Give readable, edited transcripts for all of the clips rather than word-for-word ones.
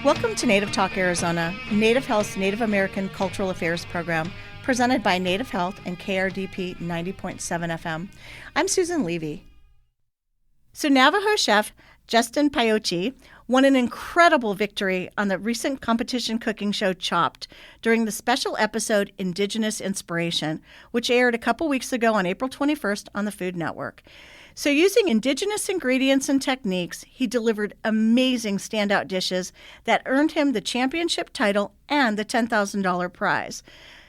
Welcome to Native Talk Arizona, Native Health's Native American Cultural Affairs program, presented by Native Health and KRDP 90.7 FM. I'm Susan Levy. So Navajo chef Justin Payochi won an incredible victory on the recent competition cooking show Chopped during the special episode Indigenous Inspiration, which aired a couple weeks ago on April 21st on the Food Network. So using indigenous ingredients and techniques, he delivered amazing standout dishes that earned him the championship title and the $10,000 prize.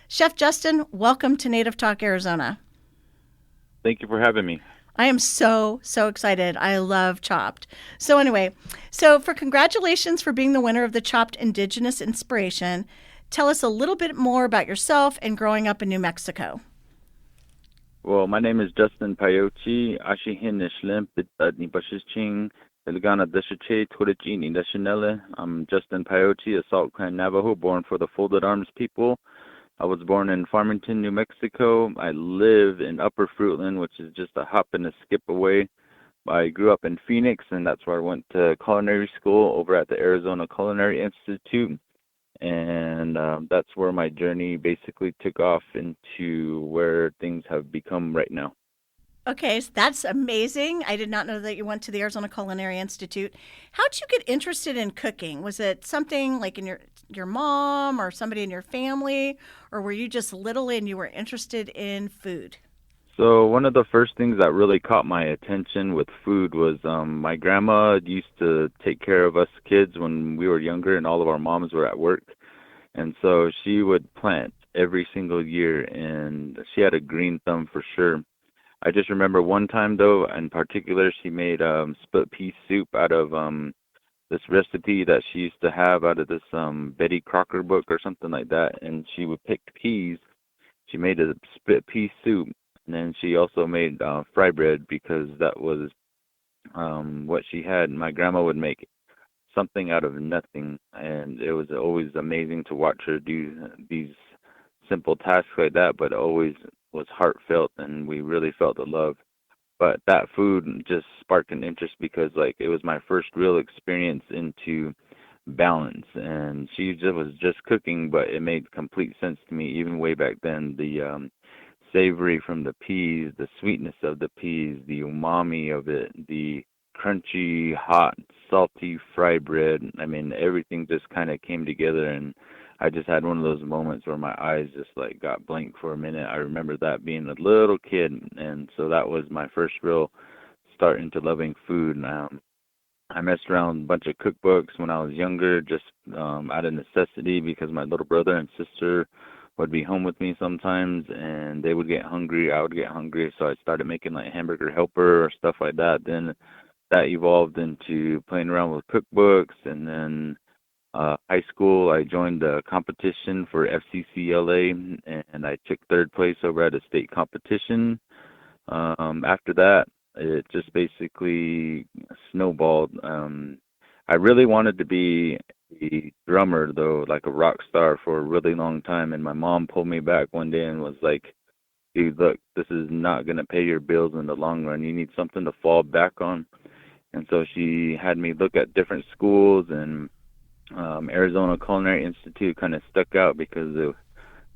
Chef Justin, welcome to Native Talk Arizona. Thank you for having me. I am so excited. I love Chopped. So anyway, for congratulations for being the winner of the Chopped Indigenous Inspiration. Tell us a little bit more about yourself and growing up in New Mexico. Well, my name is Justin Payochi. Ashihin Nishlim Pitadni Bashishing Elegana Deshiche Torechini Deshinele. I'm Justin Payochi, a Salt Clan Navajo, born for the Folded Arms people. I was born in Farmington, New Mexico. I live in Upper Fruitland, which is just a hop and a skip away. I grew up in Phoenix, and that's where I went to culinary school over at the Arizona Culinary Institute. And that's where my journey basically took off into where things have become right now. Okay, so that's amazing. I did not know that you went to the Arizona Culinary Institute. How'd you get interested in cooking? Was it something like in your mom or somebody in your family, or were you just little and you were interested in food? So one of the first things that really caught my attention with food was my grandma used to take care of us kids when we were younger and all of our moms were at work. And so she would plant every single year, and she had a green thumb for sure. I just remember one time, though, in particular, she made split pea soup out of this recipe that she used to have out of this Betty Crocker book or something like that. And she would pick peas. She made a split pea soup. And then she also made fry bread because that was what she had. My grandma would make something out of nothing, and it was always amazing to watch her do these simple tasks like that, but it always was heartfelt, and we really felt the love. But that food just sparked an interest because, it was my first real experience into balance, and she was just cooking, but it made complete sense to me even way back then. The savory from the peas, the sweetness of the peas, the umami of it, the crunchy, hot, salty fry bread. I mean, everything just kind of came together, and I just had one of those moments where my eyes just got blank for a minute. I remember that being a little kid, and so that was my first real start into loving food. I messed around with a bunch of cookbooks when I was younger, just out of necessity because my little brother and sister would be home with me sometimes, and they would get hungry, I would get hungry, so I started making hamburger helper or stuff like that. Then that evolved into playing around with cookbooks, and then high school I joined the competition for FCCLA, and I took third place over at a state competition. After that, it just basically snowballed. I really wanted to be a drummer, though, like a rock star for a really long time. And my mom pulled me back one day and was like, dude, look, this is not going to pay your bills in the long run. You need something to fall back on. And so she had me look at different schools, and Arizona Culinary Institute kind of stuck out because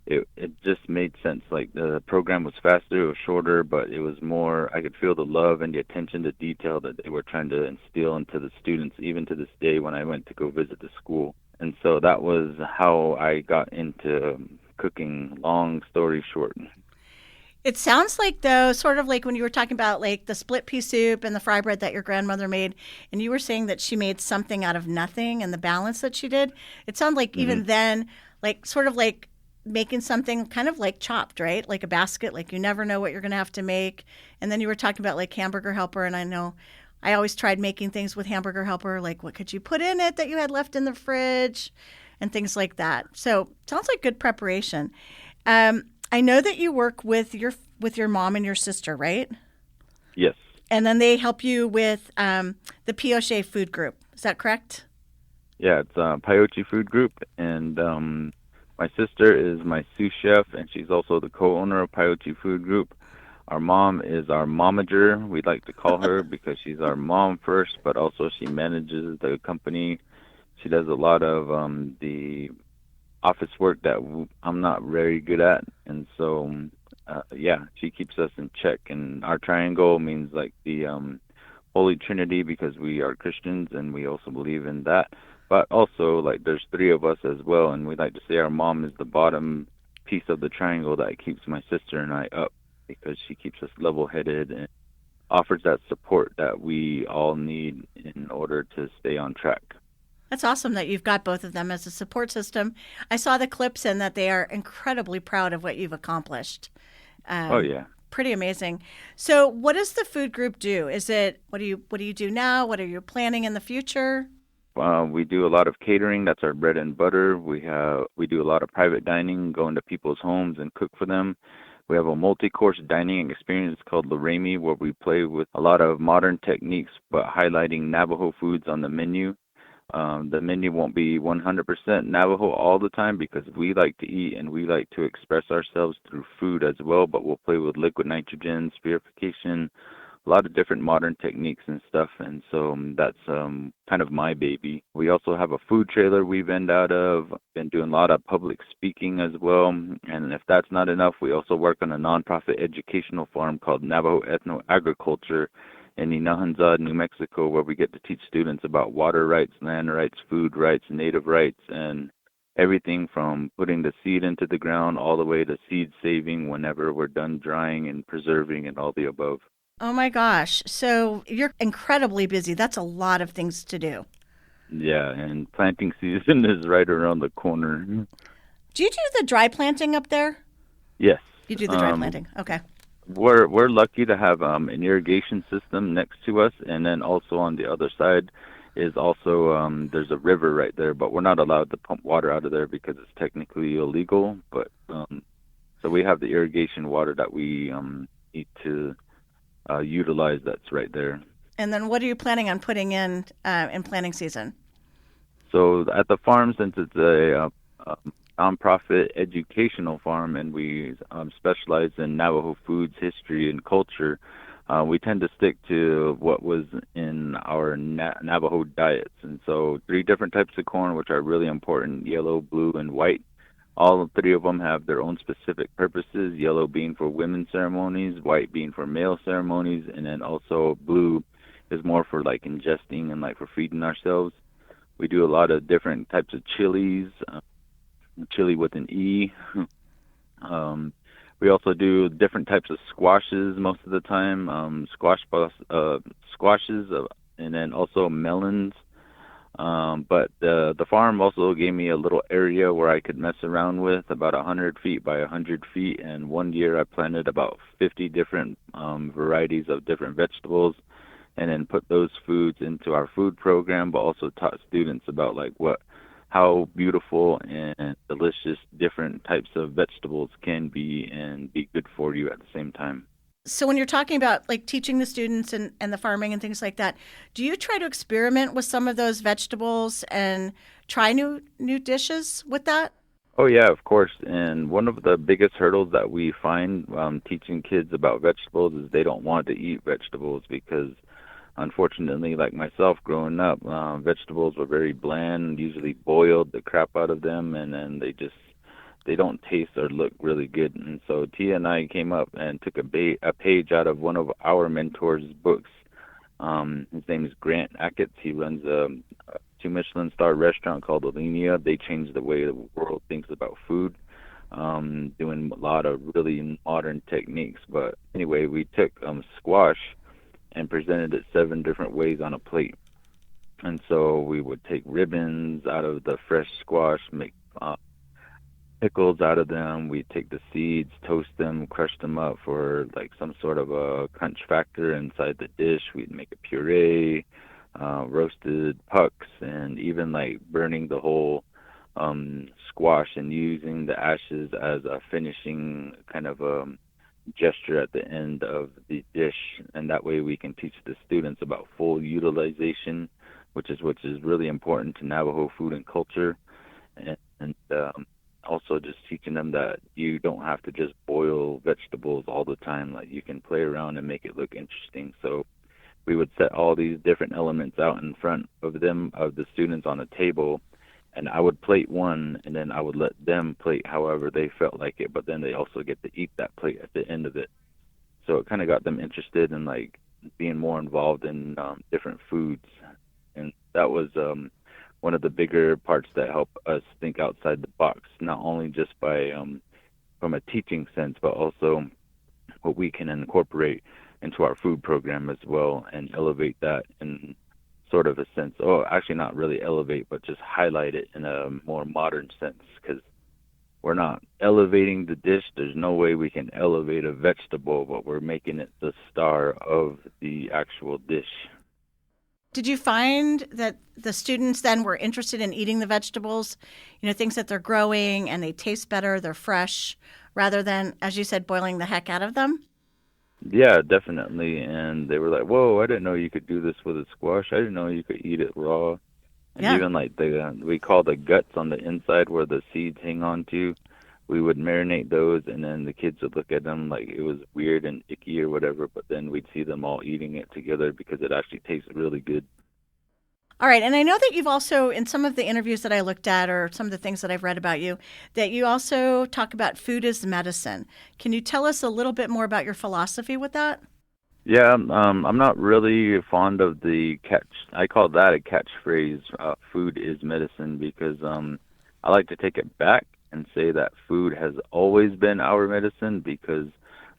it just made sense. The program was faster, it was shorter, but it was more, I could feel the love and the attention to detail that they were trying to instill into the students, even to this day when I went to go visit the school. And so that was how I got into cooking, long story short. It sounds like, though, sort of like when you were talking about the split pea soup and the fry bread that your grandmother made, and you were saying that she made something out of nothing and the balance that she did. It sounded like even then, sort of like making something kind of like Chopped, right? Like a basket, you never know what you're going to have to make. And then you were talking about hamburger helper, and I know I always tried making things with hamburger helper, what could you put in it that you had left in the fridge and things like that. So sounds like good preparation. I know that you work with your mom and your sister, right? Yes. And then they help you with the Pioche Food Group. Is that correct? Yeah, it's Payochi Food Group, and my sister is my sous chef, and she's also the co-owner of Payochi Food Group. Our mom is our momager, we'd like to call her, because she's our mom first, but also she manages the company. She does a lot of the office work that I'm not very good at, and so yeah, she keeps us in check. And our triangle means like the Holy Trinity because we are Christians and we also believe in that. But also, like, there's three of us as well, and we like to say our mom is the bottom piece of the triangle that keeps my sister and I up because she keeps us level-headed and offers that support that we all need in order to stay on track. That's awesome that you've got both of them as a support system. I saw the clips and that they are incredibly proud of what you've accomplished. Oh Um, yeah. Pretty amazing. So, what does the food group do? Is it what do you do now? What are you planning in the future? We do a lot of catering. That's our bread and butter. We do a lot of private dining, go into people's homes and cook for them. We have a multi-course dining experience called Loremi, where we play with a lot of modern techniques, but highlighting Navajo foods on the menu. The menu won't be 100% Navajo all the time because we like to eat and we like to express ourselves through food as well, but we'll play with liquid nitrogen, spherification, a lot of different modern techniques and stuff. And so that's kind of my baby. We also have a food trailer we vend out of, been doing a lot of public speaking as well. And if that's not enough, we also work on a nonprofit educational farm called Navajo Ethno Agriculture in Inahanzad, New Mexico, where we get to teach students about water rights, land rights, food rights, native rights, and everything from putting the seed into the ground all the way to seed saving whenever we're done drying and preserving and all the above. Oh my gosh. So, you're incredibly busy. That's a lot of things to do. Yeah, and planting season is right around the corner. Do you do the dry planting up there? Yes. You do the dry planting. Okay. We're lucky to have an irrigation system next to us, and then also on the other side is also there's a river right there, but we're not allowed to pump water out of there because it's technically illegal. But so we have the irrigation water that we need to utilize. That's right there. And then what are you planning on putting in planting season? So at the farm, since it's a nonprofit educational farm, and we specialize in Navajo foods, history, and culture, we tend to stick to what was in our Navajo diets. And so, three different types of corn, which are really important: yellow, blue, and white. All three of them have their own specific purposes. Yellow being for women's ceremonies, white being for male ceremonies, and then also blue is more for like ingesting and like for feeding ourselves. We do a lot of different types of chilies, chili with an E. um, we also do different types of squashes most of the time, squashes, and then also melons. But the farm also gave me a little area where I could mess around with, about 100 feet by 100 feet. And one year I planted about 50 different varieties of different vegetables, and then put those foods into our food program, but also taught students about like how beautiful and delicious different types of vegetables can be and be good for you at the same time. So when you're talking about like teaching the students and the farming and things like that, do you try to experiment with some of those vegetables and try new dishes with that? Oh yeah, of course. And one of the biggest hurdles that we find teaching kids about vegetables is they don't want to eat vegetables because unfortunately, like myself growing up, vegetables were very bland, usually boiled the crap out of them, and then they don't taste or look really good. And so Tia and I came up and took a page out of one of our mentors' books. His name is Grant Achatz. He runs a two Michelin star restaurant called Alinea. They changed the way the world thinks about food, doing a lot of really modern techniques. But anyway, we took squash and presented it 7 different ways on a plate. And so we would take ribbons out of the fresh squash, make pickles out of them. We'd take the seeds, toast them, crush them up for like some sort of a crunch factor inside the dish. We'd make a puree, roasted pucks, and even like burning the whole squash and using the ashes as a finishing kind of gesture at the end of the dish. And that way we can teach the students about full utilization, which is really important to Navajo food and culture. And also just teaching them that you don't have to just boil vegetables all the time. Like you can play around and make it look interesting. So we would set all these different elements out in front of them, of the students on a table, and I would plate one, and then I would let them plate however they felt like it, but then they also get to eat that plate at the end of it. So it kind of got them interested in like being more involved in different foods, and that was one of the bigger parts that helped us think outside the box, not only just by from a teaching sense, but also what we can incorporate into our food program as well and elevate that in sort of a sense. Oh, actually, not really elevate, but just highlight it in a more modern sense because we're not elevating the dish. There's no way we can elevate a vegetable, but we're making it the star of the actual dish. Did you find that the students then were interested in eating the vegetables, things that they're growing and they taste better, they're fresh, rather than, as you said, boiling the heck out of them? Yeah, definitely. And they were like, "Whoa, I didn't know you could do this with a squash. I didn't know you could eat it raw." And Yeah. even like we call the guts on the inside where the seeds hang on to, we would marinate those, and then the kids would look at them like it was weird and icky or whatever. But then we'd see them all eating it together because it actually tastes really good. All right. And I know that you've also, in some of the interviews that I looked at or some of the things that I've read about you, that you also talk about food as medicine. Can you tell us a little bit more about your philosophy with that? Yeah, I'm not really fond of the catch. I call that a catchphrase. Food is medicine because I like to take it back and say that food has always been our medicine because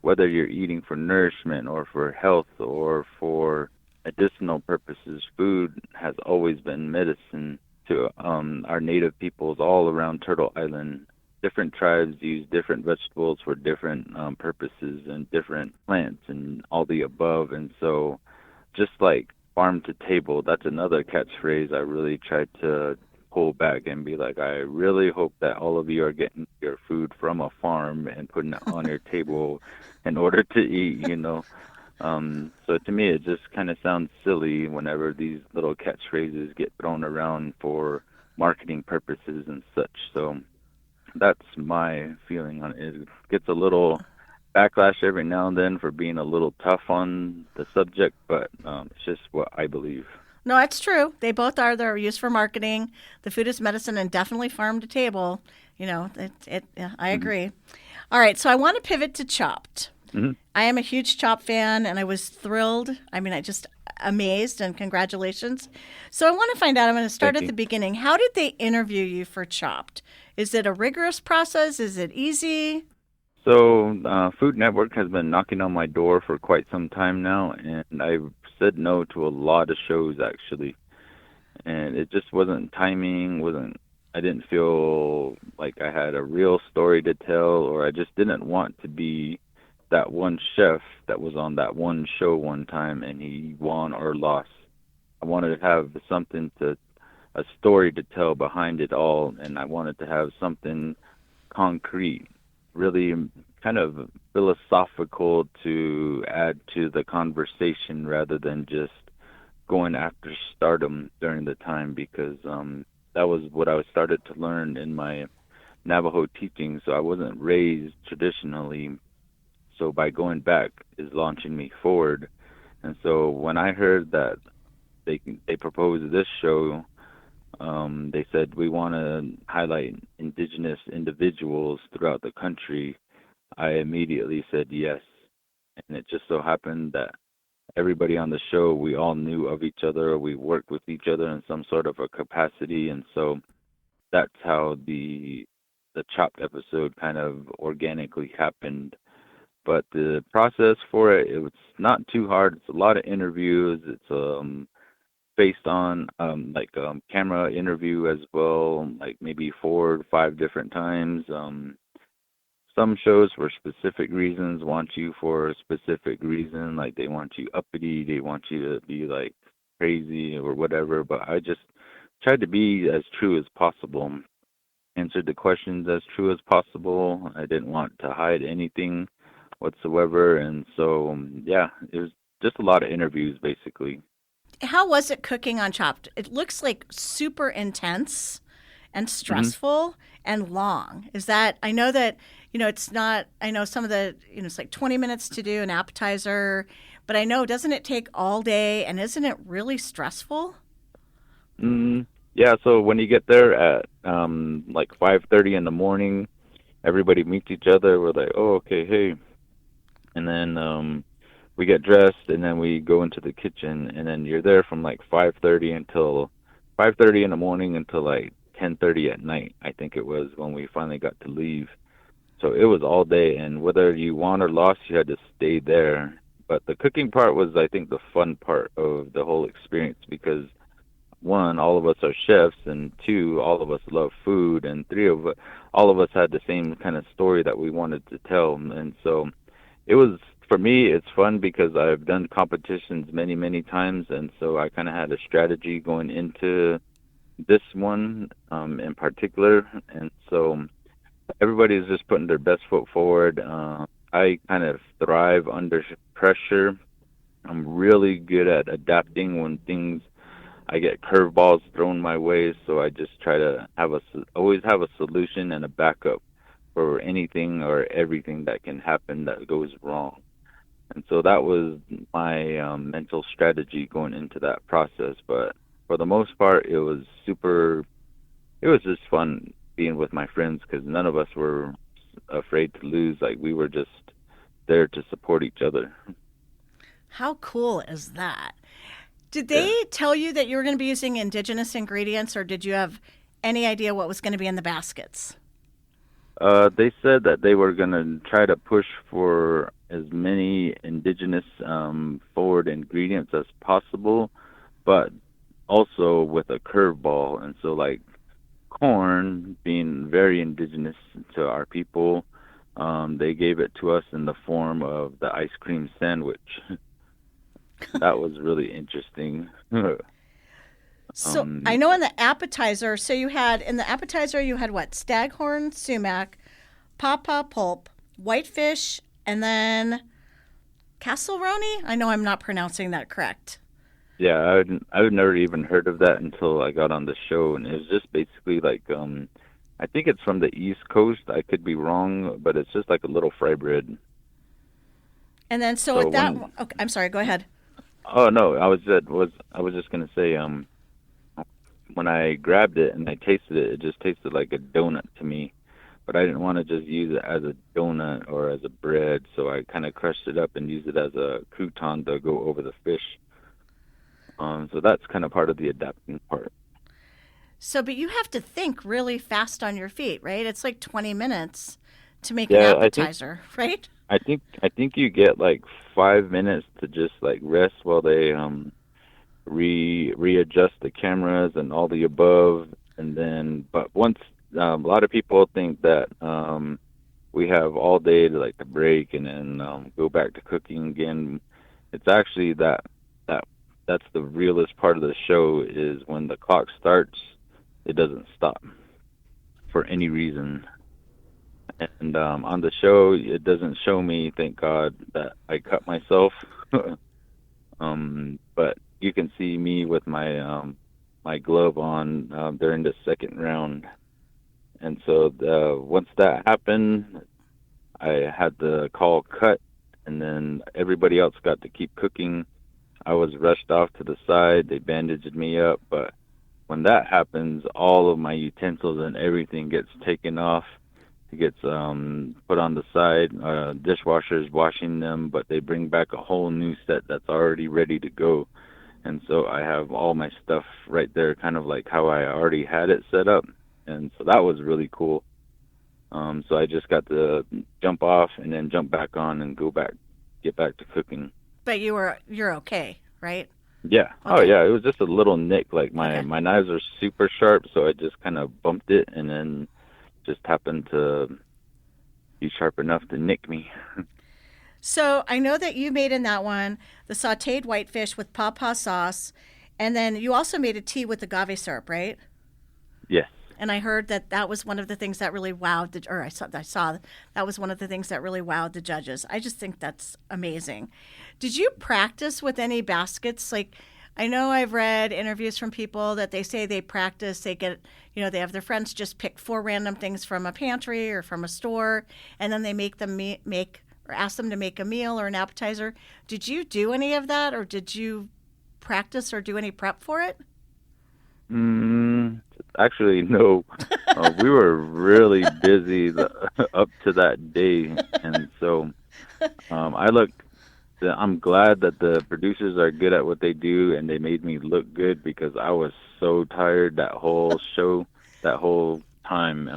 whether you're eating for nourishment or for health or for medicinal purposes, food has always been medicine to our native peoples all around Turtle Island. Different tribes use different vegetables for different purposes and different plants and all the above. And so, just like farm to table, that's another catchphrase I really try to pull back and be like, I really hope that all of you are getting your food from a farm and putting it on your table in order to eat. So to me, it just kind of sounds silly whenever these little catchphrases get thrown around for marketing purposes and such. So that's my feeling on it. It gets a little backlash every now and then for being a little tough on the subject, but it's just what I believe. No, it's true. They both are. They're used for marketing. The food is medicine and definitely farm to table. Yeah, I Hmm. agree. All right. So I want to pivot to Chopped. Hmm. I am a huge Chop fan, and I was thrilled. I mean, I just amazed, and congratulations. So I want to find out. I'm going to start Thank at you. the beginning. How did they interview you for Chopped? Is it a rigorous process? Is it easy? So, Food Network has been knocking on my door for quite some time now, and I've said no to a lot of shows actually. And it just wasn't timing, wasn't I didn't feel like I had a real story to tell, or I just didn't want to be that one chef that was on that one show one time and he won or lost. I wanted to have something to a story to tell behind it all, and I wanted to have something concrete, really kind of philosophical to add to the conversation rather than just going after stardom during the time because that was what I started to learn in my Navajo teaching. So I wasn't raised traditionally. So by going back is launching me forward. And so when I heard that they proposed this show, they said we want to highlight indigenous individuals throughout the country. I immediately said yes, and it just so happened that everybody on the show we all knew of each other. We worked with each other in some sort of a capacity, and so that's how the chopped episode kind of organically happened. But the process for it was not too hard. It's a lot of interviews. It's based on camera interview as well, like maybe 4 or 5 different times. Some shows for specific reasons want you for a specific reason, like they want you uppity, they want you to be like crazy or whatever. But I just tried to be as true as possible, answered the questions as true as possible. I didn't want to hide anything whatsoever, and so yeah, it was just a lot of interviews basically. How was it cooking on Chopped? It looks like super intense. and Hmm. stressful and long. Is that, I know that, it's not, I know some of the, it's like 20 minutes to do an appetizer, but I know, doesn't it take all day and isn't it really stressful? Yeah, so when you get there at like 5:30 in the morning, everybody meets each other. We're like, "Oh, okay, hey." And then we get dressed and then we go into the kitchen and then you're there from like 5:30 until 5:30 in the morning until like 10:30 at night. I think it was when we finally got to leave. So it was all day, and whether you won or lost, you had to stay there. But the cooking part was, I think, the fun part of the whole experience because one, all of us are chefs, and two, all of us love food, and three of us, all of us had the same kind of story that we wanted to tell. And so it was, for me, it's fun because I've done competitions many, many times, and so I kind of had a strategy going into this one in particular, and so everybody's just putting their best foot forward. I kind of thrive under pressure. I'm really good at adapting when things I get curveballs thrown my way, so I just try to always have a solution and a backup for anything or everything that can happen that goes wrong. And so that was my mental strategy going into that process. But for the most part, it was super. It was just fun being with my friends because none of us were afraid to lose. Like we were just there to support each other. How cool is that? Did Yeah. they tell you that you were going to be using indigenous ingredients, or did you have any idea what was going to be in the baskets? They said that they were going to try to push for as many indigenous forward ingredients as possible, but also with a curveball. And so, like corn being very indigenous to our people, they gave it to us in the form of the ice cream sandwich. That was really interesting. So I um, know in the appetizer, so you had in the appetizer you had what? Staghorn sumac, pawpaw pulp, whitefish, and then casseroni. I know I'm not pronouncing that correct. yeah, I'd never even heard of that until I got on the show, and it was just basically like I think it's from the East Coast. I could be wrong, but it's just like a little fry bread. And then so So with that, when okay, I'm sorry. Go ahead. oh no, I was just gonna say when I grabbed it and I tasted it, it just tasted like a donut to me. But I didn't want to just use it as a donut or as a bread, so I kind of crushed it up and used it as a crouton to go over the fish. So that's kind of part of the adapting part. So, but you have to think really fast on your feet, right? It's like 20 minutes to make an Yeah, appetizer, right? I think you get like 5 minutes to just like rest while they readjust the cameras and all the above, and then but once a lot of people think that we have all day to like to break and then go back to cooking again. It's actually that that's the realest part of the show is when the clock starts, it doesn't stop for any reason. And on the show, it doesn't show me, thank God, that I cut myself. But you can see me with my glove on during the second round. And so once that happened, I had the call cut, and then everybody else got to keep cooking. I was rushed off to the side. They bandaged me up, but when that happens, all of my utensils and everything gets taken off. It gets put on the side. Dishwashers washing them, but they bring back a whole new set that's already ready to go. And so I have all my stuff right there, kind of like how I already had it set up. And so that was really cool. So I just got to jump off and then jump back on and get back to cooking. But you're okay, right? Yeah. Oh, Okay. yeah. It was just a little nick. Like Okay. my knives are super sharp, so I just kind of bumped it, and then just happened to be sharp enough to nick me. So I know that you made in that one the sautéed whitefish with pawpaw sauce, and then you also made a tea with agave syrup, right? Yes. And I heard that that was one of the things that really wowed the, or I saw that was one of the things that really wowed the judges. I just think that's amazing. Did you practice with any baskets? Like, I know I've read interviews from people that they say they practice, they get, they have their friends just pick four random things from a pantry or from a store, and then they make them make or ask them to make a meal or an appetizer. Did you do any of that, or did you practice or do any prep for it? Mm, Actually, no. We were really busy up to that day, and so I look. I'm glad that the producers are good at what they do, and they made me look good because I was so tired that whole show, that whole time.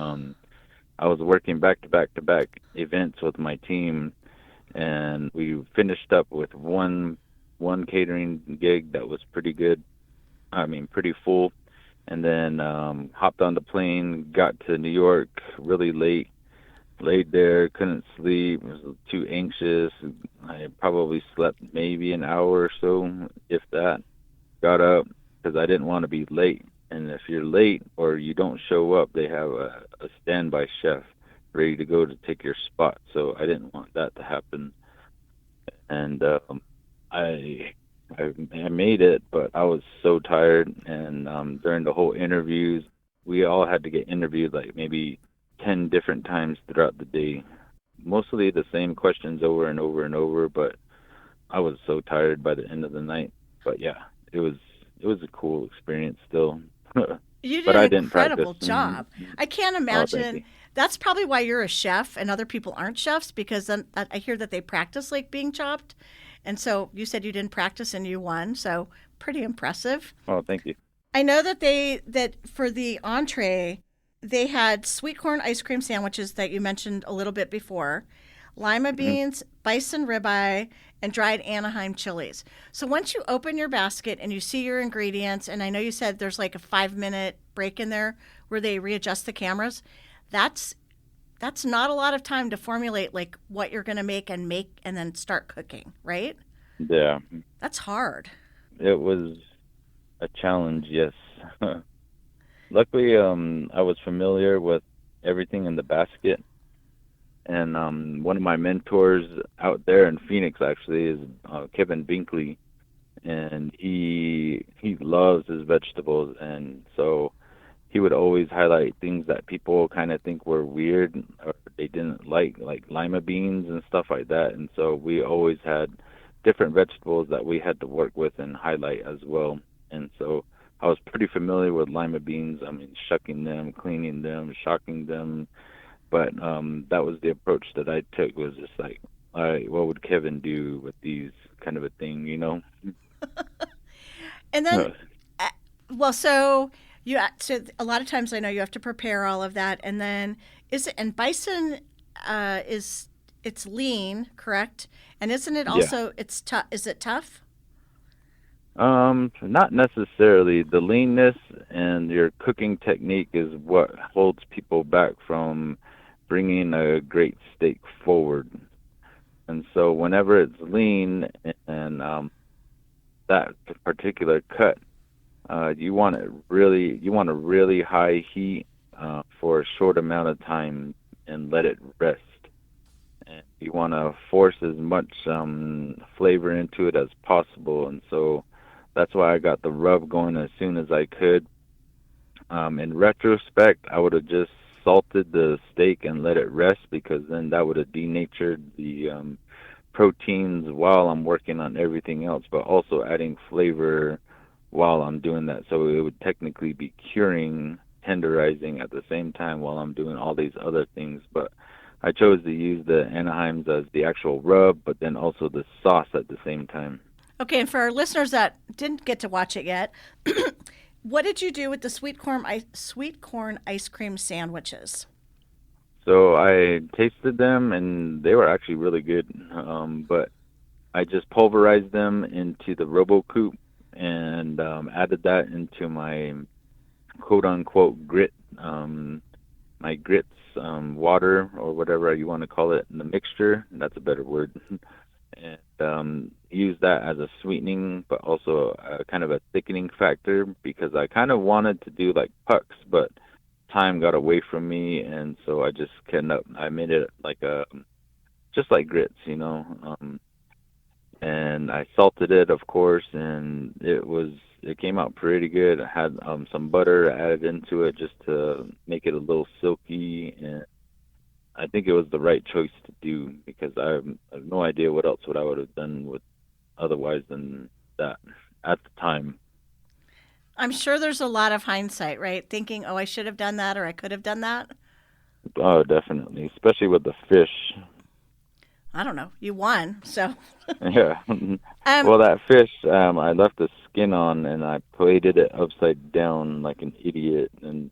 I was working back to back to back events with my team, and we finished up with one catering gig that was pretty good. I mean, pretty full, and then hopped on the plane, got to New York really late, laid there, couldn't sleep, was too anxious. I probably slept maybe an hour or so, if that. Got up because I didn't want to be late. And if you're late or you don't show up, they have a standby chef ready to go to take your spot. So I didn't want that to happen. And I I made it, but I was so tired. And during the whole interviews, we all had to get interviewed like maybe 10 different times throughout the day. Mostly the same questions over and over and over, but I was so tired by the end of the night. But yeah, it was a cool experience still. You did But I an didn't practice. incredible job. I can't Oh, thank imagine. you. That's probably why you're a chef and other people aren't chefs, because then I hear that they practice like being chopped. And so you said you didn't practice and you won, so pretty impressive. Oh, thank you. I know that that for the entree they had sweet corn ice cream sandwiches that you mentioned a little bit before, lima Hmm. beans, bison ribeye, and dried Anaheim chilies. So once you open your basket and you see your ingredients, and I know you said there's like a 5 minute break in there where they readjust the cameras, that's that's not a lot of time to formulate like what you're going to make and then start cooking, right? Yeah, That's hard. it was a challenge, yes. Luckily, I was familiar with everything in the basket, and one of my mentors out there in Phoenix actually is Kevin Binkley, and he loves his vegetables, and so he would always highlight things that people kind of think were weird or they didn't like lima beans and stuff like that. And so we always had different vegetables that we had to work with and highlight as well. And so I was pretty familiar with lima beans. I mean, shucking them, cleaning them, shocking them. But that was the approach that I took, was just like, all right, what would Kevin do with these, kind of a thing, you know? And then, uh, well, so a lot of times I know you have to prepare all of that, and then and bison is it's lean, correct? And isn't it Yeah. also it's tough? Is it tough? Not necessarily. The leanness and your cooking technique is what holds people back from bringing a great steak forward. And so whenever it's lean and that particular cut, you want a really high heat for a short amount of time and let it rest. And you want to force as much flavor into it as possible. And so that's why I got the rub going as soon as I could. In retrospect, I would have just salted the steak and let it rest, because then that would have denatured the proteins while I'm working on everything else, but also adding flavor while I'm doing that. So it would technically be curing, tenderizing at the same time while I'm doing all these other things. But I chose to use the Anaheims as the actual rub, but then also the sauce at the same time. Okay, and for our listeners that didn't get to watch it yet, what did you do with the sweet corn ice cream sandwiches? So I tasted them, and they were actually really good. But I just pulverized them into the RoboCoupe and added that into my quote unquote grit, my grits water or whatever you want to call it, the mixture. That's a better word. And use that as a sweetening, but also a kind of a thickening factor, because I kind of wanted to do like pucks, but time got away from me, and so I just I made it like a just like grits, you know. and I salted it, of course, and it came out pretty good. I had some butter added into it just to make it a little silky, and I think it was the right choice to do because I have no idea what I would have done with otherwise than that at the time. I'm sure there's a lot of hindsight, right? Thinking, oh, I should have done that or I could have done that. Oh, definitely, especially with the fish. I don't know. You won. So, Yeah. um, Well, that fish, I left the skin on and I plated it upside down like an idiot. And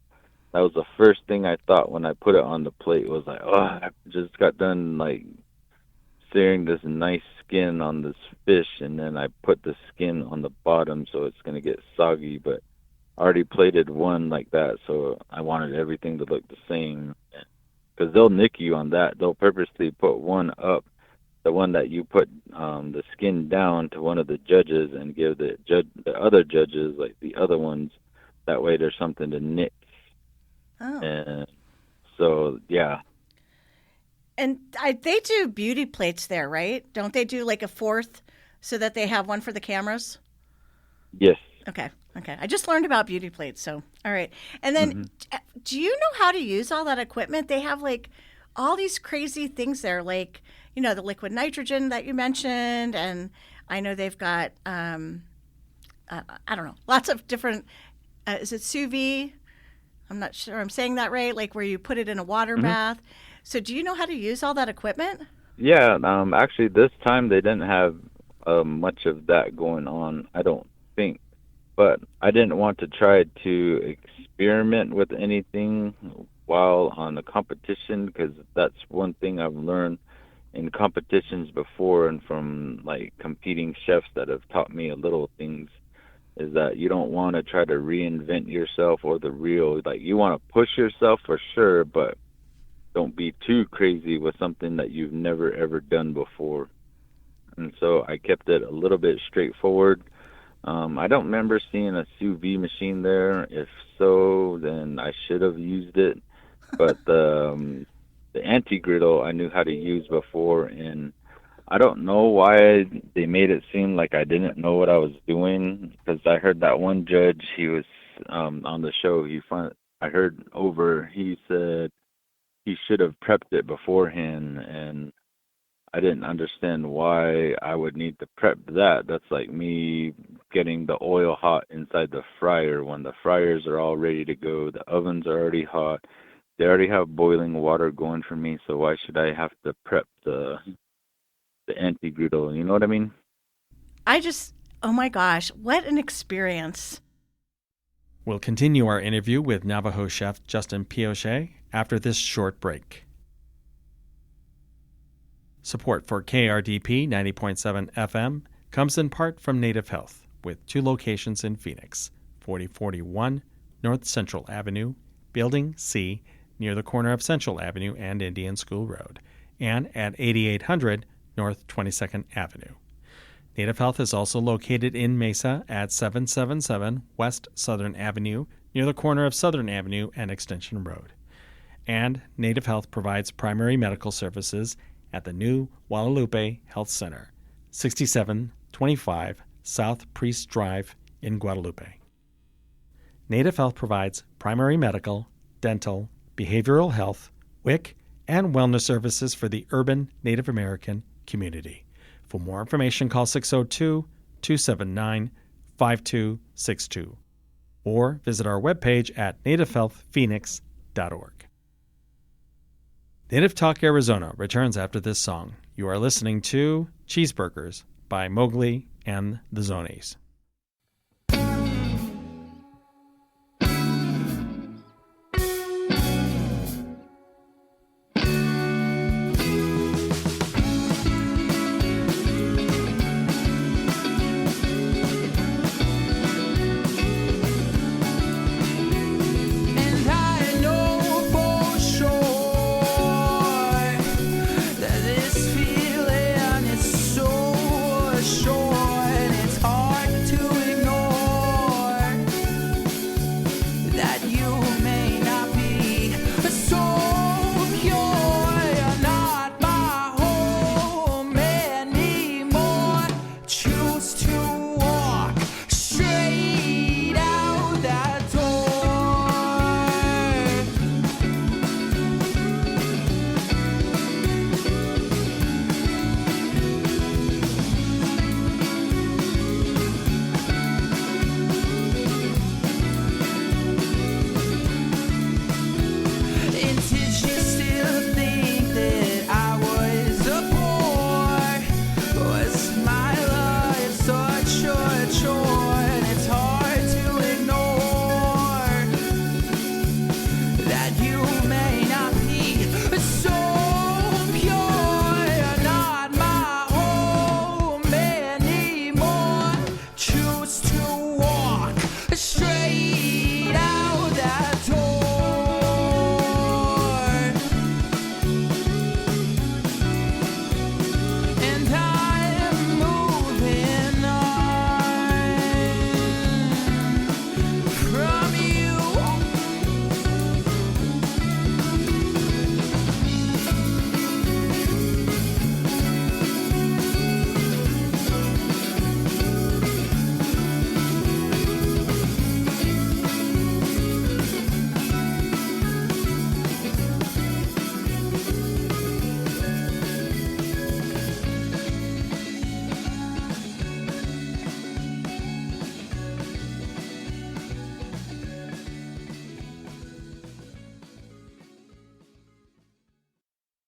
that was the first thing I thought when I put it on the plate was like, oh, I just got done like searing this nice skin on this fish, and then I put the skin on the bottom so it's gonna get soggy. But I already plated one like that, so I wanted everything to look the same. Because they'll nick you on that. They'll purposely put one up, the one that you put the skin down, to one of the judges and give the other judges like the other ones. That way, there's something to nick. oh, And so, yeah, and they do beauty plates there, right? Don't they do like a fourth so that they have one for the cameras? yes. Okay. Okay. I just learned about beauty plates. So, all right. And then, hmm do you know how to use all that equipment? They have like all these crazy things there, like, the liquid nitrogen that you mentioned. And I know they've got, I don't know, lots of different, is it sous vide? I'm not sure I'm saying that right, like where you put it in a water hmm bath. So, do you know how to use all that equipment? Yeah. Actually, this time they didn't have much of that going on. I don't think. But I didn't want to try to experiment with anything while on the competition because that's one thing I've learned in competitions before and from like competing chefs that have taught me a little things is that you don't want to try to reinvent yourself or the real. Like you want to push yourself for sure, but don't be too crazy with something that you've never ever done before. And so I kept it a little bit straightforward. I don't remember seeing a sous vide machine there. If so, then I should have used it. But the anti griddle I knew how to use before, and I don't know why they made it seem like I didn't know what I was doing. Because I heard that one judge, he was on the show. I heard over. He said he should have prepped it beforehand, and I didn't understand why I would need to prep that. That's like me getting the oil hot inside the fryer when the fryers are all ready to go. The ovens are already hot. They already have boiling water going for me, so why should I have to prep the anti-griddle? You know what I mean? Oh my gosh, what an experience. We'll continue our interview with Navajo chef Justin Piochet after this short break. Support for KRDP 90.7 FM comes in part from Native Health, with 2 locations in Phoenix, 4041 North Central Avenue, Building C, near the corner of Central Avenue and Indian School Road, and at 8800 North 22nd Avenue. Native Health is also located in Mesa at 777 West Southern Avenue, near the corner of Southern Avenue and Extension Road. And Native Health provides primary medical services at the new Guadalupe Health Center, 6725 South Priest Drive in Guadalupe. Native Health provides primary medical, dental, behavioral health, WIC, and wellness services for the urban Native American community. For more information, call 602-279-5262 or visit our webpage at nativehealthphoenix.org. Native Talk Arizona returns after this song. You are listening to Cheeseburgers by Mowgli and the Zonies. And I know for sure that this feeling is so short. It's hard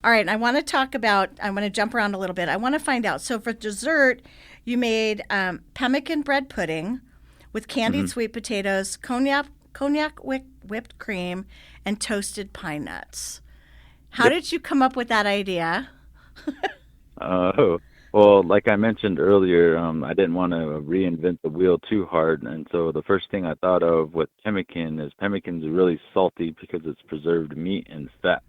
All right, I want to talk about, I want to jump around a little bit. I want to find out. So for dessert, you made pemmican bread pudding with candied sweet potatoes, cognac whipped cream, and toasted pine nuts. How Yep. did you come up with that idea? Oh, well, like I mentioned earlier, I didn't want to reinvent the wheel too hard, and so the first thing I thought of with pemmican's really salty because it's preserved meat and fat.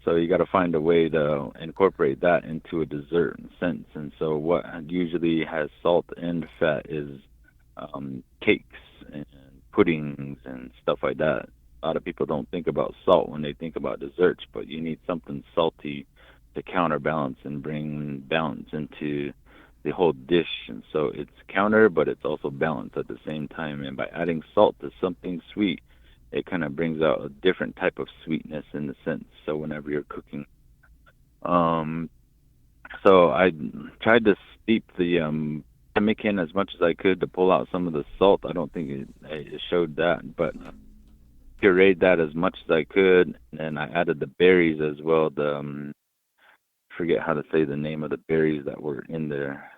So you got to find a way to incorporate that into a dessert sense. And so what usually has salt and fat is cakes and puddings and stuff like that. A lot of people don't think about salt when they think about desserts, but you need something salty to counterbalance and bring balance into the whole dish. And so it's counter, but it's also balanced at the same time. And by adding salt to something sweet, it kind of brings out a different type of sweetness in the sense. So whenever you're cooking, um, so I tried to steep the pemmican as much as I could to pull out some of the salt. I don't think it showed that, but pureed that as much as I could, and I added the berries as well. The forget how to say the name of the berries that were in there.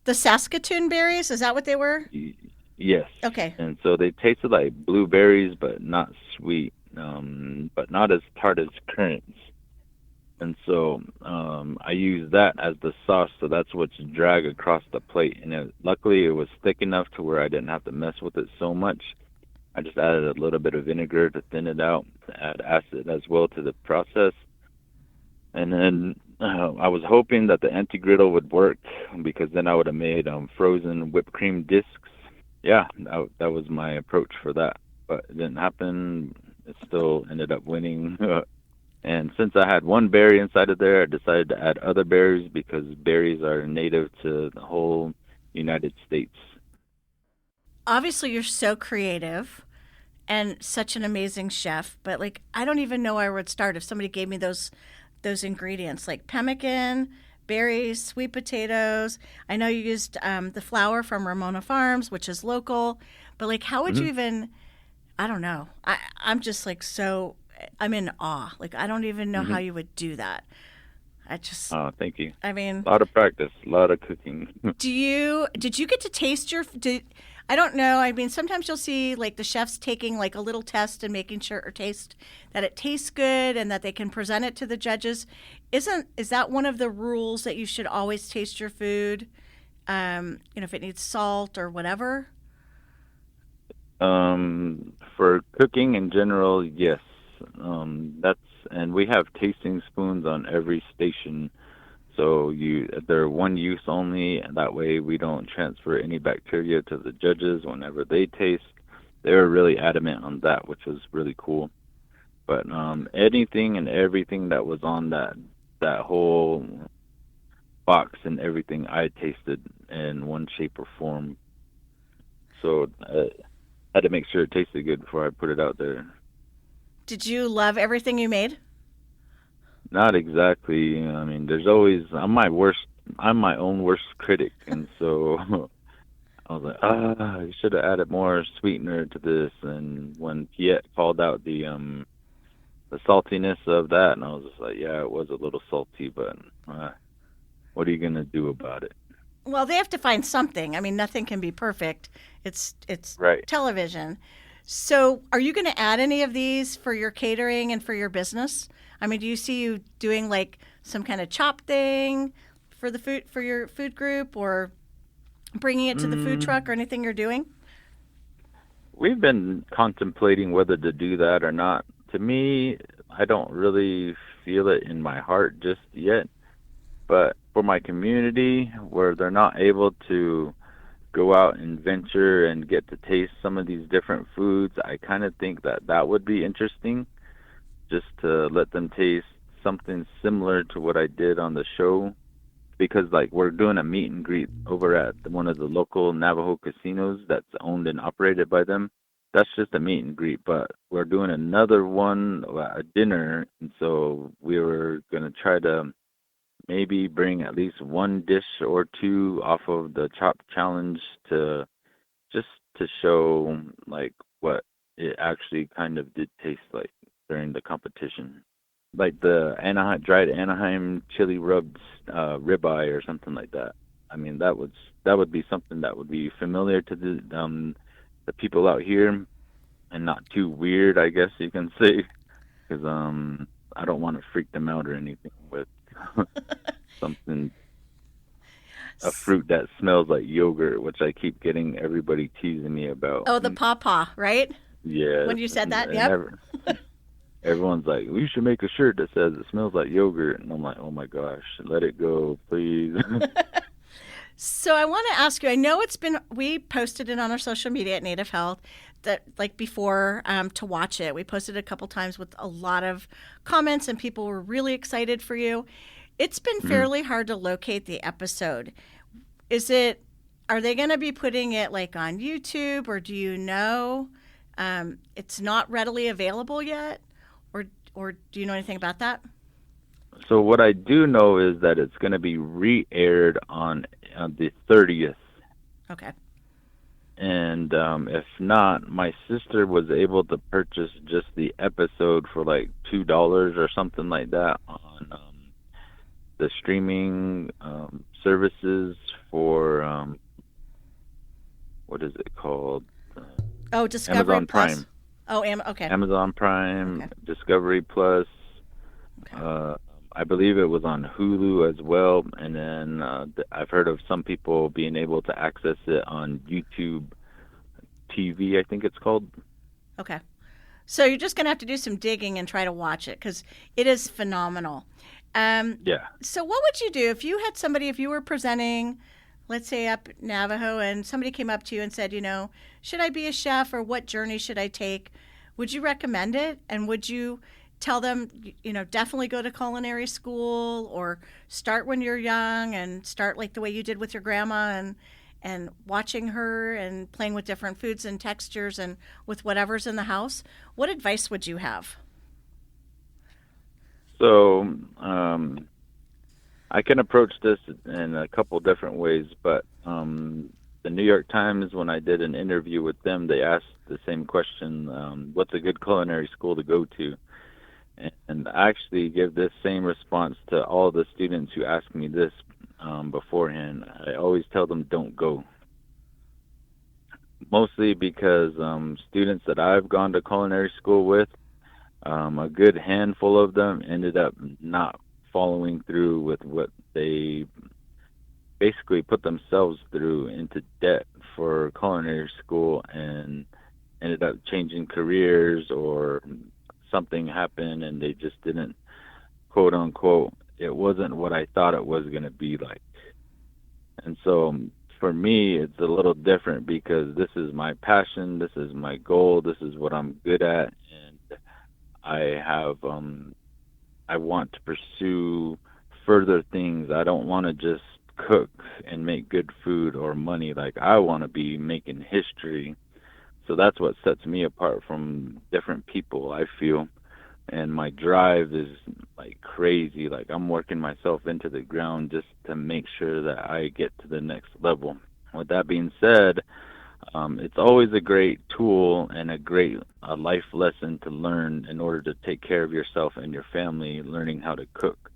The Saskatoon berries, is that what they were? Y- yes, Okay. and so they tasted like blueberries, but not sweet, but not as tart as currants. And so I used that as the sauce, so that's what's drag across the plate. And luckily, it was thick enough to where I didn't have to mess with it so much. I just added a little bit of vinegar to thin it out, add acid as well to the process. And then I was hoping that the anti-griddle would work because then I would have made frozen whipped cream discs. Yeah, that was my approach for that. But it didn't happen. It still ended up winning. And since I had one berry inside of there, I decided to add other berries because berries are native to the whole United States. Obviously, you're so creative and such an amazing chef, but like I don't even know where I would start if somebody gave me those ingredients like pemmican, berries, sweet potatoes. I know you used the flour from Ramona Farms, which is local, but like how would you even? I don't know. I'm just like so. I'm in awe. Like I don't even know how you would do that. I just. Oh, thank you. I mean, A lot of practice, a lot of cooking. did you get to taste I don't know. I mean, sometimes you'll see like the chefs taking like a little test and making sure or taste that it tastes good and that they can present it to the judges. Is that one of the rules that you should always taste your food? If it needs salt or whatever. For cooking in general, yes. And we have tasting spoons on every station. So they're one use only, and that way we don't transfer any bacteria to the judges whenever they taste. They were really adamant on that, which was really cool. But anything and everything that was on that whole box and everything, I tasted in one shape or form. So I had to make sure it tasted good before I put it out there. Did you love everything you made? Not exactly. I mean, there's always I'm my own worst critic, and so I was like, I should have added more sweetener to this. And when Piet called out the saltiness of that, and I was just like, yeah, it was a little salty, but what are you gonna do about it? Well, they have to find something. I mean, nothing can be perfect. It's Right. television. So, are you going to add any of these for your catering and for your business? I mean, do you see you doing like some kind of chop thing for the food for your food group, or bringing it to the food truck, or anything you're doing? We've been contemplating whether to do that or not. To me, I don't really feel it in my heart just yet. But for my community, where they're not able to go out and venture and get to taste some of these different foods, I kind of think that would be interesting, just to let them taste something similar to what I did on the show. Because like we're doing a meet and greet over at one of the local Navajo casinos that's owned and operated by them. That's just a meet and greet, but we're doing another one, a dinner, and so we were gonna try to maybe bring at least one dish or two off of the chop challenge to just to show like what it actually kind of did taste like during the competition. like the Anaheim dried Anaheim chili rubbed ribeye or something like that. I mean, that would be something that would be familiar to the people out here and not too weird, I guess you can say, because I don't want to freak them out or anything with something a fruit that smells like yogurt, which I keep getting everybody teasing me about. Oh, the pawpaw, right? Yeah, When you said that, and yep. everyone's like, "We should make a shirt that says it smells like yogurt," and I'm like, "Oh my gosh, let it go, please." So I want to ask you, I know we posted it on our social media at Native Health that like before to watch it. We posted it a couple times with a lot of comments and people were really excited for you. It's been fairly hard to locate the episode. Are they going to be putting it like on YouTube or do you know it's not readily available yet? Or do you know anything about that? So what I do know is that it's going to be re-aired on the 30th. Okay. And if not, my sister was able to purchase just the episode for like $2 or something like that on the streaming services for what is it called? Oh, Discovery Amazon Plus. Prime. Oh, okay. Amazon Prime, Okay. Discovery Plus. Okay. I believe it was on Hulu as well, and then I've heard of some people being able to access it on YouTube TV, I think it's called. Okay. So you're just going to have to do some digging and try to watch it because it is phenomenal. Yeah. So what would you do if you were presenting, let's say up Navajo, and somebody came up to you and said, should I be a chef or what journey should I take? Would you recommend it? And would you tell them, definitely go to culinary school or start when you're young and start like the way you did with your grandma and watching her and playing with different foods and textures and with whatever's in the house? What advice would you have? So I can approach this in a couple different ways, but the New York Times, when I did an interview with them, they asked the same question, what's a good culinary school to go to? And I actually give this same response to all the students who ask me this beforehand. I always tell them don't go. Mostly because students that I've gone to culinary school with, a good handful of them ended up not following through with what they basically put themselves through into debt for culinary school and ended up changing careers or something happened and they just didn't, quote unquote, it wasn't what I thought it was going to be like. And so for me, it's a little different because this is my passion, this is my goal, this is what I'm good at, and I want to pursue further things. I don't want to just cook and make good food or money. Like, I want to be making history. So that's what sets me apart from different people, I feel. And my drive is like crazy. Like, I'm working myself into the ground just to make sure that I get to the next level. With that being said, it's always a great tool and a great life lesson to learn in order to take care of yourself and your family, learning how to cook.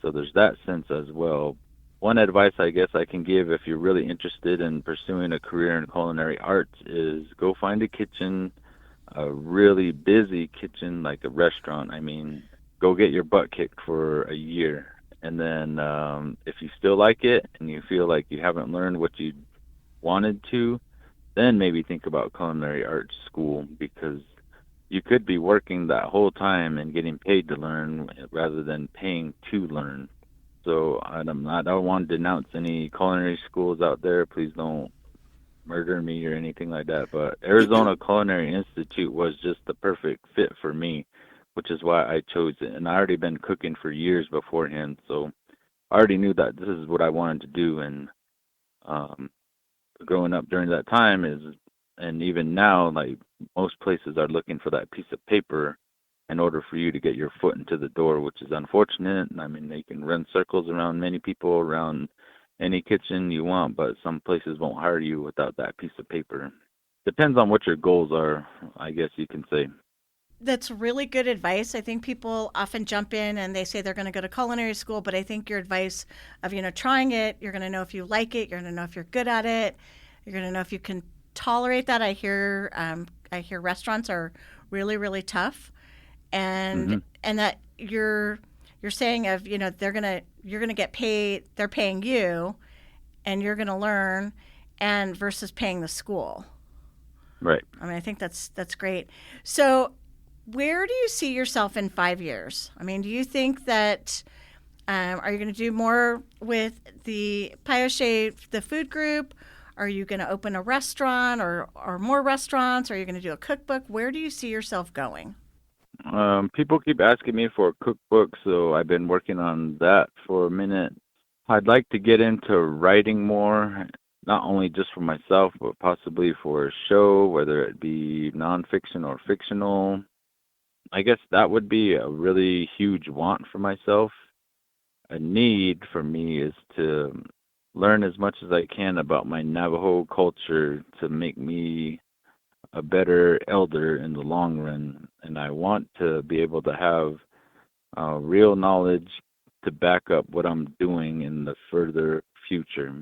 So there's that sense as well. One advice I guess I can give if you're really interested in pursuing a career in culinary arts is go find a kitchen, a really busy kitchen like a restaurant. I mean, go get your butt kicked for a year. And then if you still like it and you feel like you haven't learned what you wanted to, then maybe think about culinary arts school, because you could be working that whole time and getting paid to learn rather than paying to learn. So I don't want to denounce any culinary schools out there. Please don't murder me or anything like that. But Arizona Culinary Institute was just the perfect fit for me, which is why I chose it. And I already been cooking for years beforehand, so I already knew that this is what I wanted to do. And growing up during that time and even now, like, most places are looking for that piece of paper in order for you to get your foot into the door, which is unfortunate. I mean, they can run circles around many people around any kitchen you want, but some places won't hire you without that piece of paper. Depends on what your goals are, I guess you can say. that's really good advice. I think people often jump in and they say they're going to go to culinary school, but I think your advice of, trying it, you're going to know if you like it, you're going to know if you're good at it, you're going to know if you can tolerate that. I hear restaurants are really, really tough, Hmm. and that you're saying of, you're gonna get paid, they're paying you, and you're gonna learn, and versus paying the school. Right. I mean, I think that's great. So, where do you see yourself in 5 years? I mean, do you think that are you going to do more with the Pioche, the food group? Are you going to open a restaurant or more restaurants? Are you going to do a cookbook? Where do you see yourself going? People keep asking me for a cookbook, so I've been working on that for a minute. I'd like to get into writing more, not only just for myself, but possibly for a show, whether it be nonfiction or fictional. I guess that would be a really huge want for myself. A need for me is to learn as much as I can about my Navajo culture to make me a better elder in the long run. And I want to be able to have real knowledge to back up what I'm doing in the further future.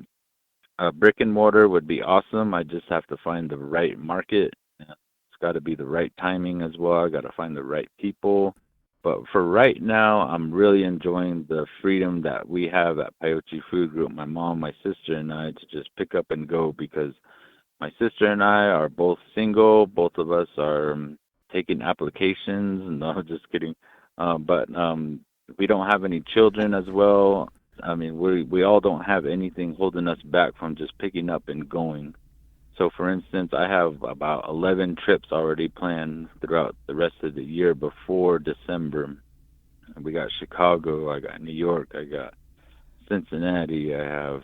Brick and mortar would be awesome. I just have to find the right market. It's got to be the right timing as well. I got to find the right people. But for right now, I'm really enjoying the freedom that we have at Pioche Food Group, my mom, my sister, and I, to just pick up and go because my sister and I are both single. Both of us are taking applications. No, just kidding. But we don't have any children as well. I mean, we all don't have anything holding us back from just picking up and going. So, for instance, I have about 11 trips already planned throughout the rest of the year before December. We got Chicago, I got New York, I got Cincinnati, I have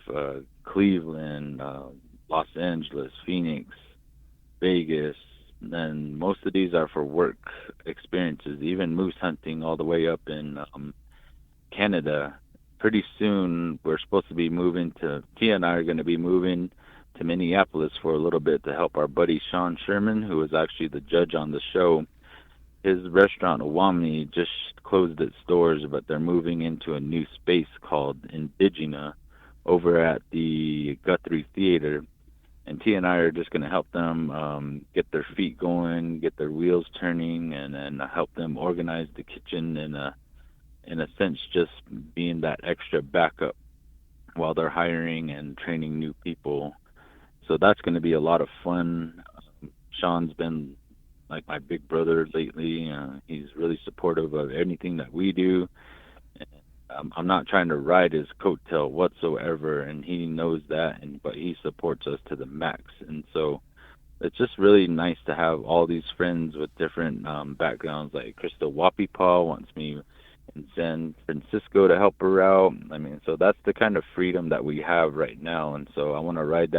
Cleveland, Los Angeles, Phoenix, Vegas. And most of these are for work experiences, even moose hunting all the way up in Canada. Pretty soon, we're supposed to be moving to, Tia and I are going to be moving to Minneapolis for a little bit to help our buddy Sean Sherman, who was actually the judge on the show. His restaurant, Owamni, just closed its doors, but they're moving into a new space called Indigena over at the Guthrie Theater. And Tia and I are just going to help them get their feet going, get their wheels turning, and then help them organize the kitchen in a sense, just being that extra backup while they're hiring and training new people. So that's going to be a lot of fun. Sean's been like my big brother lately. He's really supportive of anything that we do. I'm not trying to ride his coattail whatsoever, and he knows that. But he supports us to the max, and so it's just really nice to have all these friends with different backgrounds. Like Krista Wapipaw wants me in San Francisco to help her out. I mean, so that's the kind of freedom that we have right now, and so I want to ride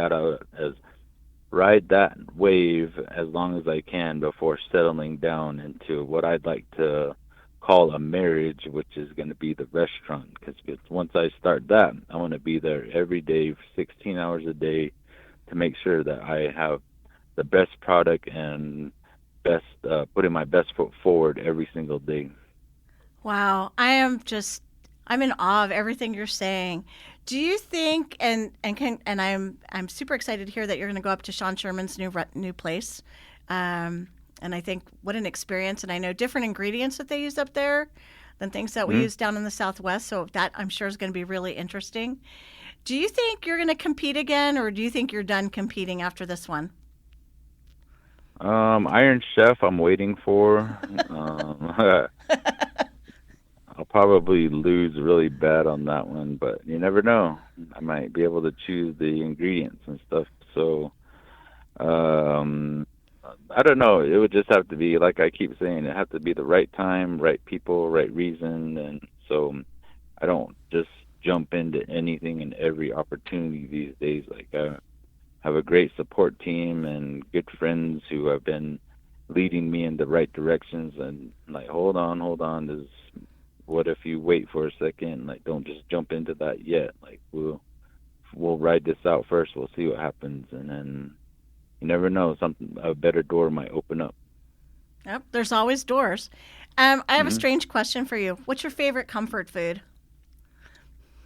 that wave as long as I can before settling down into what I'd like to call a marriage, which is going to be the restaurant. Because once I start that, I want to be there every day, 16 hours a day, to make sure that I have the best product and putting my best foot forward every single day. Wow, I'm in awe of everything you're saying. Do you think and I'm super excited to hear that you're going to go up to Sean Sherman's new place. And I think what an experience, and I know different ingredients that they use up there than things that we use down in the Southwest, so that I'm sure is going to be really interesting. Do you think you're going to compete again, or do you think you're done competing after this one? Iron Chef, I'm waiting for. I'll probably lose really bad on that one, but you never know. I might be able to choose the ingredients and stuff. So, I don't know. It would just have to be, like I keep saying, it have to be the right time, right people, right reason. And so I don't just jump into anything and every opportunity these days. Like, I have a great support team and good friends who have been leading me in the right directions. And like, hold on. What if you wait for a second? Like, don't just jump into that yet. Like, we'll ride this out first. We'll see what happens, and then you never know, a better door might open up. Yep, there's always doors. I have a strange question for you. What's your favorite comfort food?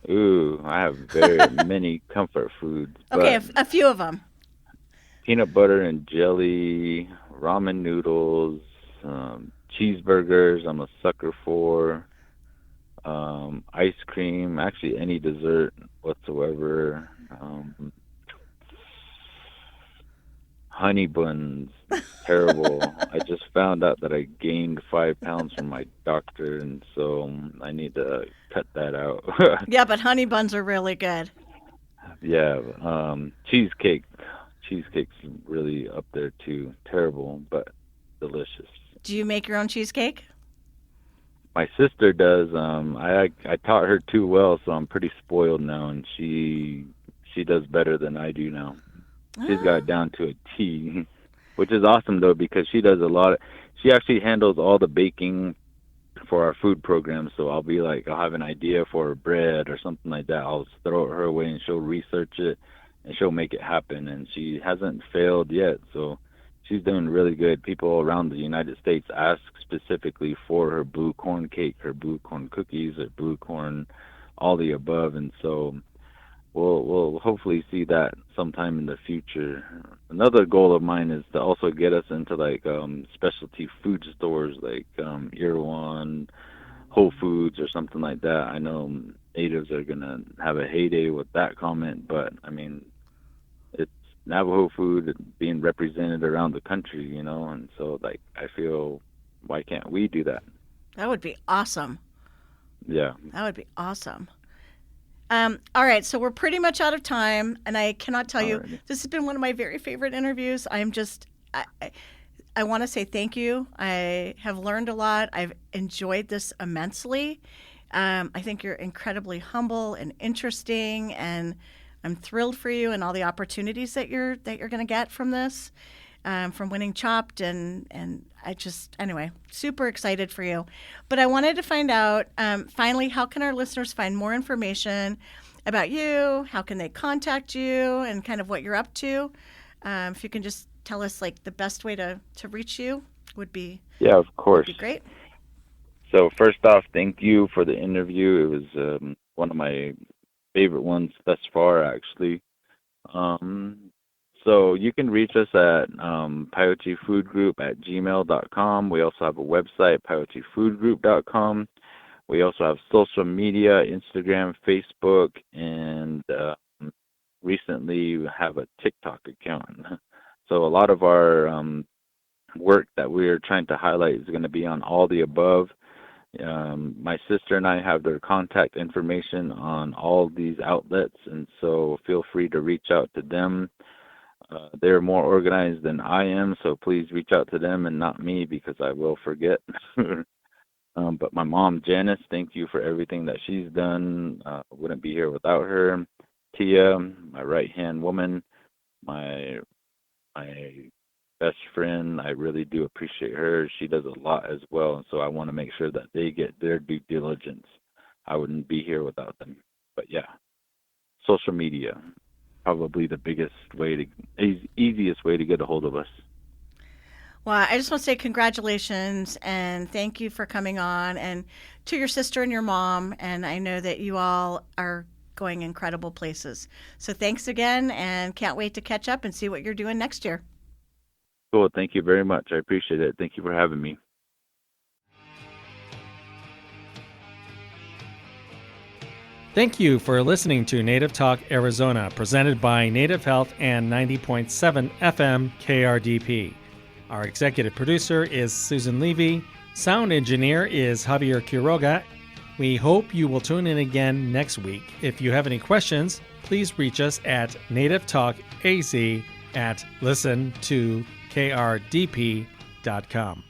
Ooh, I have very many comfort foods, Okay, but a few of them. peanut butter and jelly, ramen noodles, cheeseburgers. I'm a sucker for ice cream. Actually, any dessert whatsoever. Honey buns, terrible. I just found out that I gained 5 pounds from my doctor, and so I need to cut that out. Yeah, but honey buns are really good. Yeah, cheesecake. Cheesecake's really up there too. Terrible, but delicious. Do you make your own cheesecake? My sister does. I taught her too well, so I'm pretty spoiled now, and she does better than I do now. She's got it down to a T, which is awesome though, because she does a lot. She actually handles all the baking for our food program. So I'll be like, I'll have an idea for bread or something like that. I'll throw it her way, and she'll research it, and she'll make it happen. And she hasn't failed yet, so she's doing really good. People around the United States ask specifically for her blue corn cake, her blue corn cookies, her blue corn, all the above, and so. We'll hopefully see that sometime in the future. Another goal of mine is to also get us into like specialty food stores like Erewhon, Whole Foods, or something like that. I know natives are gonna have a heyday with that comment, but I mean, it's Navajo food being represented around the country, you know, and so like I feel, why can't we do that? That would be awesome. Yeah. That would be awesome. All right, so we're pretty much out of time, and I cannot tell you, Alrighty. this has been one of my very favorite interviews. I want to say thank you. I have learned a lot. I've enjoyed this immensely. I think you're incredibly humble and interesting, and I'm thrilled for you and all the opportunities that you're going to get from this, from winning Chopped, and anyway, super excited for you. But I wanted to find out, finally, how can our listeners find more information about you? How can they contact you and kind of what you're up to? If you can just tell us like the best way to reach you would be, Yeah, of course. would be great. So first off, thank you for the interview. It was one of my favorite ones thus far, actually. So you can reach us at pyochefoodgroup@gmail.com. We also have a website, pyochefoodgroup.com. We also have social media, Instagram, Facebook, and recently we have a TikTok account. So a lot of our work that we're trying to highlight is going to be on all the above. My sister and I have their contact information on all these outlets, and so feel free to reach out to them. They're more organized than I am, so please reach out to them and not me, because I will forget. But my mom, Janice, thank you for everything that she's done. Wouldn't be here without her. Tia, my right-hand woman, my best friend, I really do appreciate her. She does a lot as well, and so I want to make sure that they get their due diligence. I wouldn't be here without them. But yeah, social media, probably the easiest way to get a hold of us. Well, I just want to say congratulations and thank you for coming on, and to your sister and your mom. And I know that you all are going incredible places. So thanks again, and can't wait to catch up and see what you're doing next year. Cool. Thank you very much. I appreciate it. Thank you for having me. Thank you for listening to Native Talk Arizona, presented by Native Health and 90.7 FM KRDP. Our executive producer is Susan Levy. Sound engineer is Javier Quiroga. We hope you will tune in again next week. If you have any questions, please reach us at nativetalkaz@listen2krdp.com.